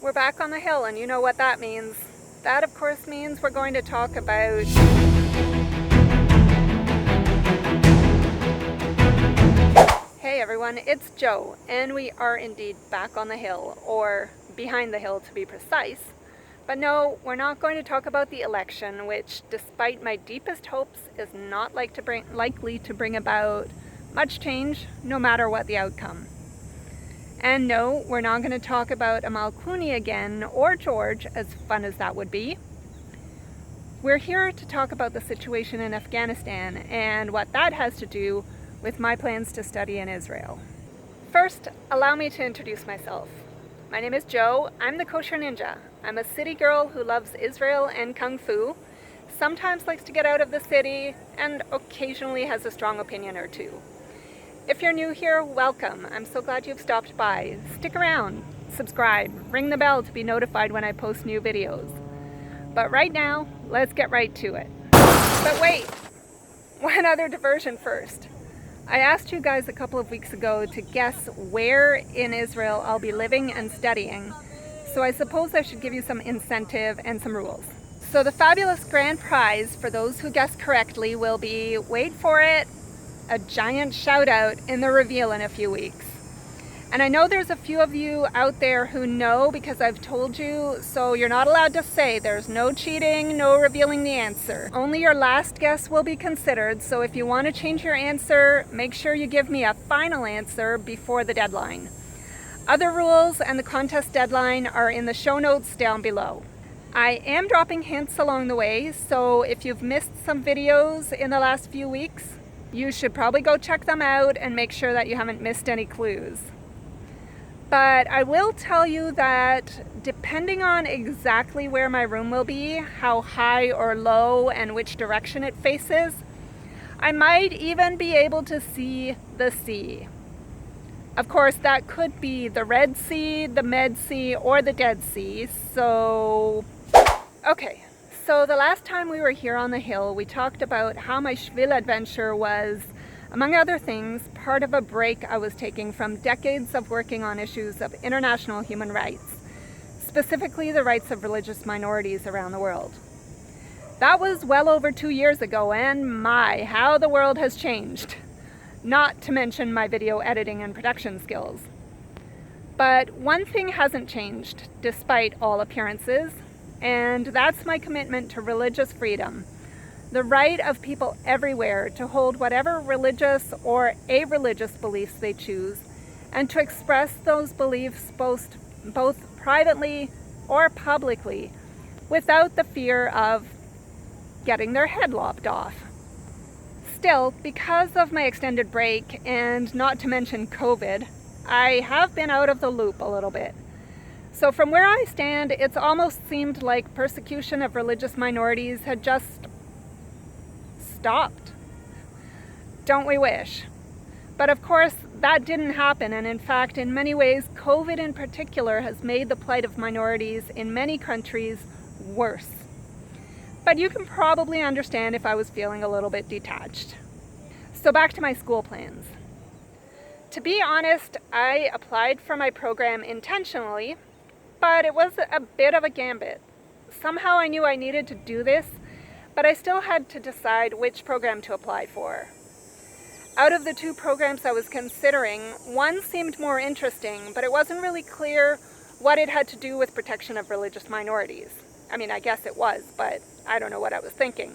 We're back on the hill, and you know what that means. That, of course, means we're going to talk about Hey everyone, it's Jo, and we are indeed back on the hill, or behind the hill to be precise. But no, we're not going to talk about the election, which, despite my deepest hopes, is not likely to bring about much change, no matter what the outcome. And no, we're not going to talk about Amal Clooney again, or George, as fun as that would be. We're here to talk about the situation in Afghanistan, and what that has to do with my plans to study in Israel. First, allow me to introduce myself. My name is Jo. I'm the Kosher Ninja. I'm a city girl who loves Israel and Kung Fu, sometimes likes to get out of the city, and occasionally has a strong opinion or two. If you're new here, welcome. I'm so glad you've stopped by. Stick around, subscribe, ring the bell to be notified when I post new videos. But right now, let's get right to it. But wait, one other diversion first. I asked you guys a couple of weeks ago to guess where in Israel I'll be living and studying, so I suppose I should give you some incentive and some rules. So the fabulous grand prize for those who guess correctly will be, wait for it, a giant shout out in the reveal in a few weeks. And I know there's a few of you out there who know because I've told you, so you're not allowed to say. There's no cheating, no revealing the answer. Only your last guess will be considered, so if you want to change your answer, make sure you give me a final answer before the deadline. Other rules and the contest deadline are in the show notes down below. I am dropping hints along the way, so if you've missed some videos in the last few weeks, you should probably go check them out and make sure that you haven't missed any clues. But I will tell you that depending on exactly where my room will be, how high or low and which direction it faces, I might even be able to see the sea. Of course, that could be the Red Sea, the Med Sea, or the Dead Sea, Okay, so the last time we were here on the hill, we talked about how my Shvil adventure was, among other things, part of a break I was taking from decades of working on issues of international human rights, specifically the rights of religious minorities around the world. That was well over 2 years ago, and my, how the world has changed. Not to mention my video editing and production skills. But one thing hasn't changed, despite all appearances, and that's my commitment to religious freedom. The right of people everywhere to hold whatever religious or a-religious beliefs they choose, and to express those beliefs both privately or publicly without the fear of getting their head lopped off. Still, because of my extended break, and not to mention COVID, I have been out of the loop a little bit. So from where I stand, it's almost seemed like persecution of religious minorities had just stopped. Don't we wish? But of course, that didn't happen, and in fact, in many ways, COVID in particular has made the plight of minorities in many countries worse. But you can probably understand if I was feeling a little bit detached. So back to my school plans. To be honest, I applied for my program intentionally, but it was a bit of a gambit. Somehow I knew I needed to do this, but I still had to decide which program to apply for. Out of the two programs I was considering, one seemed more interesting, but it wasn't really clear what it had to do with protection of religious minorities. I mean, I guess it was, but I don't know what I was thinking.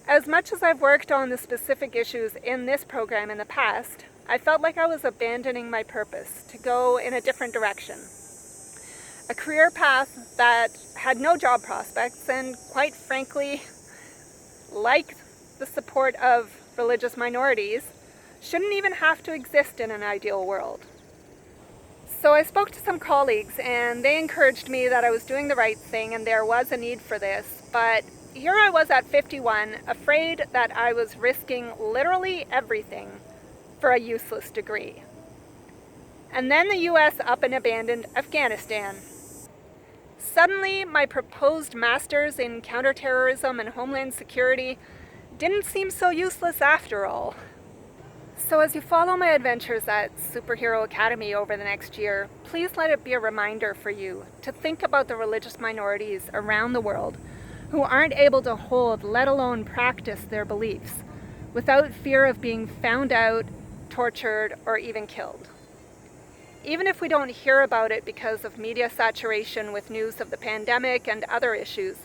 As much as I've worked on the specific issues in this program in the past, I felt like I was abandoning my purpose to go in a different direction. A career path that had no job prospects and, quite frankly, like the support of religious minorities, shouldn't even have to exist in an ideal world. So I spoke to some colleagues, and they encouraged me that I was doing the right thing and there was a need for this, but here I was at 51, afraid that I was risking literally everything for a useless degree. And then the US up and abandoned Afghanistan. Suddenly, my proposed master's in counterterrorism and homeland security didn't seem so useless after all. So as you follow my adventures at Superhero Academy over the next year, please let it be a reminder for you to think about the religious minorities around the world who aren't able to hold, let alone practice, their beliefs without fear of being found out, tortured, or even killed. Even if we don't hear about it because of media saturation with news of the pandemic and other issues,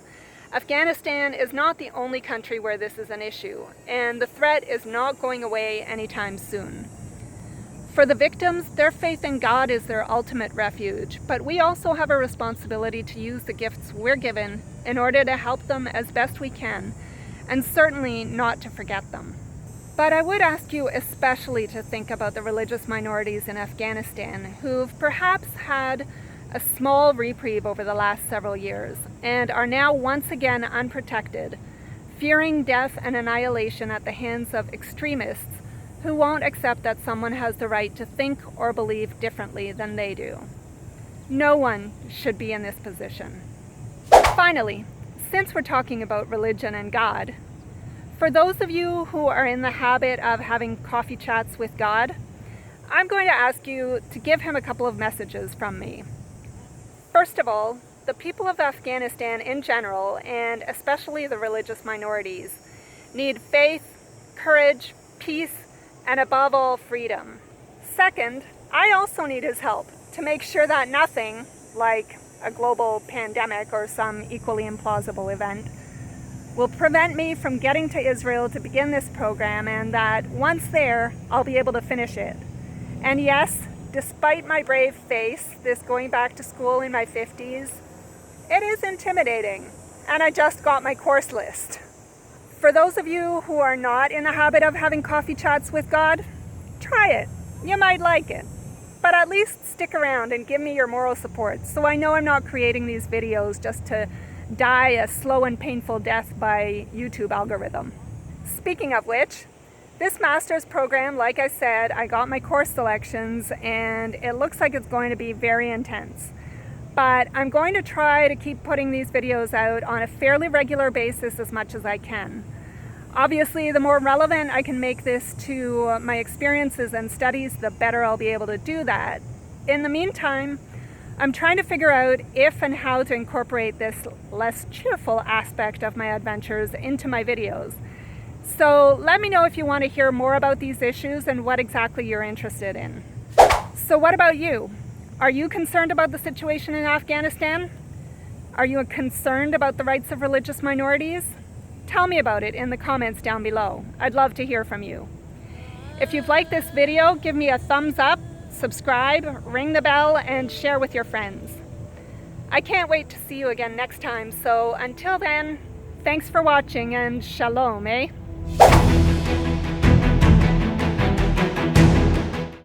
Afghanistan is not the only country where this is an issue, and the threat is not going away anytime soon. For the victims, their faith in God is their ultimate refuge, but we also have a responsibility to use the gifts we're given in order to help them as best we can, and certainly not to forget them. But I would ask you especially to think about the religious minorities in Afghanistan who've perhaps had a small reprieve over the last several years and are now once again unprotected, fearing death and annihilation at the hands of extremists who won't accept that someone has the right to think or believe differently than they do. No one should be in this position. Finally, since we're talking about religion and God, for those of you who are in the habit of having coffee chats with God, I'm going to ask you to give him a couple of messages from me. First of all, the people of Afghanistan in general, and especially the religious minorities, need faith, courage, peace, and above all, freedom. Second, I also need his help to make sure that nothing, like a global pandemic or some equally implausible event, will prevent me from getting to Israel to begin this program, and that once there, I'll be able to finish it. And yes, despite my brave face, this going back to school in my 50s, it is intimidating, and I just got my course list. For those of you who are not in the habit of having coffee chats with God, try it. You might like it. But at least stick around and give me your moral support so I know I'm not creating these videos just to die a slow and painful death by YouTube algorithm. Speaking of which, this master's program, like I said, I got my course selections and it looks like it's going to be very intense. But I'm going to try to keep putting these videos out on a fairly regular basis as much as I can. Obviously, the more relevant I can make this to my experiences and studies, the better I'll be able to do that. In the meantime, I'm trying to figure out if and how to incorporate this less cheerful aspect of my adventures into my videos. So let me know if you want to hear more about these issues and what exactly you're interested in. So what about you? Are you concerned about the situation in Afghanistan? Are you concerned about the rights of religious minorities? Tell me about it in the comments down below. I'd love to hear from you. If you've liked this video, give me a thumbs up, subscribe, ring the bell, and share with your friends. I can't wait to see you again next time, so until then, thanks for watching and shalom, eh?